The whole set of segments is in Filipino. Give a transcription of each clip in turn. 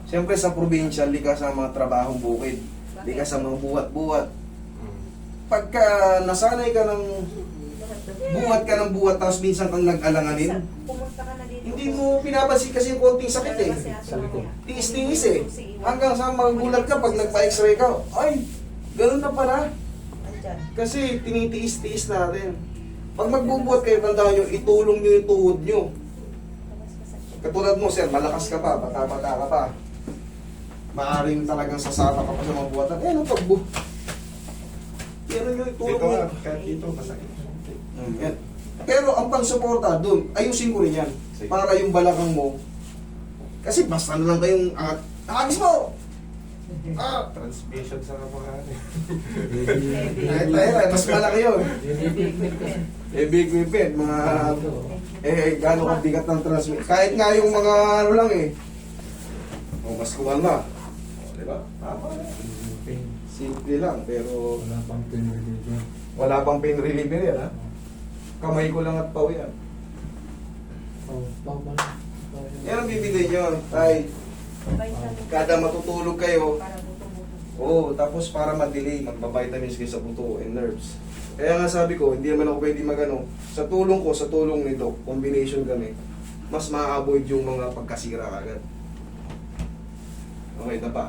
Siyempre sa probinsya, di ka sa mga trabahong bukid. Di ka sa mga buhat-buhat. Pagka nasanay ka ng buhat tapos minsan kang nag-alanganin, Pumunta ka na dito. hindi mo pinapansin kasi yung konting sakit eh. Tiis-tiis eh. Hanggang sa magulat ka pag nagpa-x-ray ka, ay, ganun na pala. Andyan. Kasi tinitiis-tiis natin. Pag magbubuhat kayo, tandaan nyo, itulong nyo yung tuhod nyo. Katulad mo, sir, malakas ka pa, bata-bata ka pa. Maaring talagang sasama ka pa sa mga buhatan. Eh, ano pagbu? Pero nyo itulong Dito nyo. nga, kahit dito, masakit. Yan. Pero ang pangsuporta doon, ayusin ko rin yan. Sige. Para yung balakang mo. Kasi basta na lang kayong angat. Nakagis mo! Ah! Transmission sa kapangalan. Ay, tayo, mas malaki yun. Eh, big weapon, mga... gano'ng kabigat ng transmit. Kahit nga yung mga ano lang eh. O, mas kumalma. O, diba? Tama. Simple lang, pero Wala pang pinreliver. wala pang pain reliever yan, ha? Kamay ko lang at paw yan. Oh, bawal. Yan ang bibigay nyo, tay. Vitamin. Kada matutulog kayo, Para buto-buto. oo, tapos para ma-delay, magbabitamins kayo sa buto and nerves. Kaya nga sabi ko, hindi naman ako pwede magano. Sa tulong ko, sa tulong nito, combination kami, mas ma-avoid yung mga pagkasira agad. Okay na pa.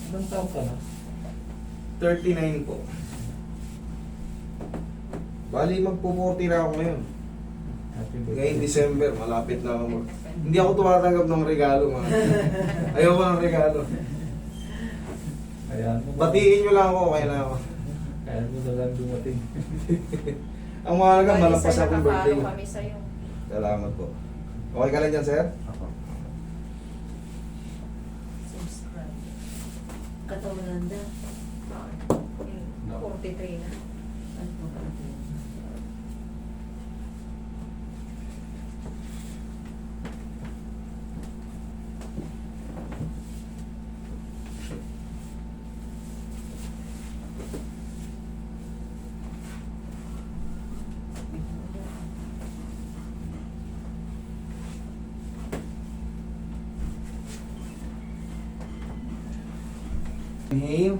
Ilang taon ka na? 39 po. Bali, magpo-40 na ako ngayon. Happy Ngayong December, malapit na ako. Hindi ako tumatanggap ng regalo, mga. Ayoko ng regalo. Kaya mo. Batiin nyo lang ako, okay na ako. Kaya mo na lang dumating. Ang mahalaga, Bali, malapas sir, akong birthday. nakapalo kami sa'yo. Salamat po. Okay ka lang dyan, sir? Ako. Subscribe. Katawalanda. 43 na. Ano po ba ito? Inhale.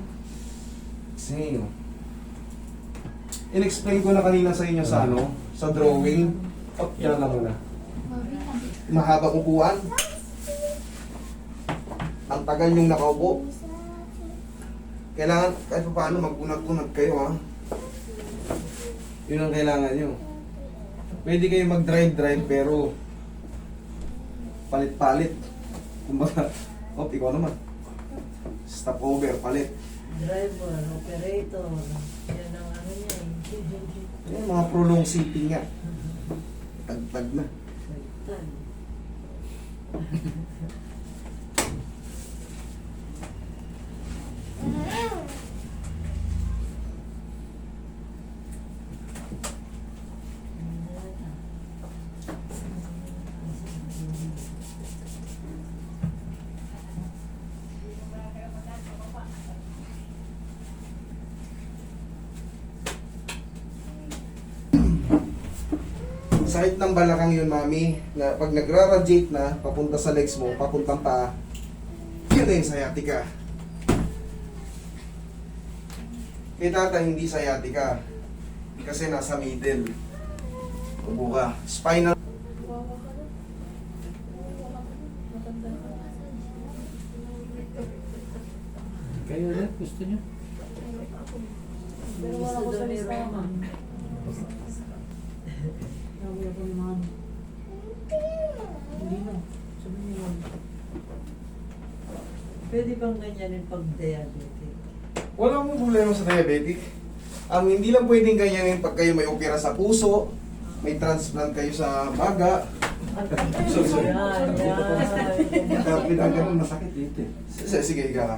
Exhale. In-explain ko na kanina sa inyo sa ano, sa drawing. Oh, yan lang muna. Mahabang upuan. Ang tagal yung nakaupo. Kailangan, kahit pa paano, mag-unag-unag kayo, ha? Yun ang kailangan nyo. Pwede kayo mag-drive-drive, pero palit-palit. Kumbaga, oh, ikaw naman. Stop over, palit. Driver, operator. Yan ang ano niya eh. Ayan, mga prolong sitting nga. Tagtag na. Sagtan. Sakit ng balakang yun, mami, na pag nagra-radiate na, papunta sa legs mo, papuntang paa, yun na yung sciatica. Kay tata, hindi sciatica. Kasi nasa middle. Ubo ka. Spinal. Kayo ulit, gusto nyo? Pero wala ko sa listahan. Nawala ko naman. Hindi na. Sabi niyo lang. Pwede bang ganyanin pag diabetic? Walang problema sa diabetic. Hindi lang pwedeng ganyanin pag kayo may opera sa puso, may transplant kayo sa baga. Sorry. Yan, yan. Kapit ang ganun, masakit. Dito eh. Sige, ika ka.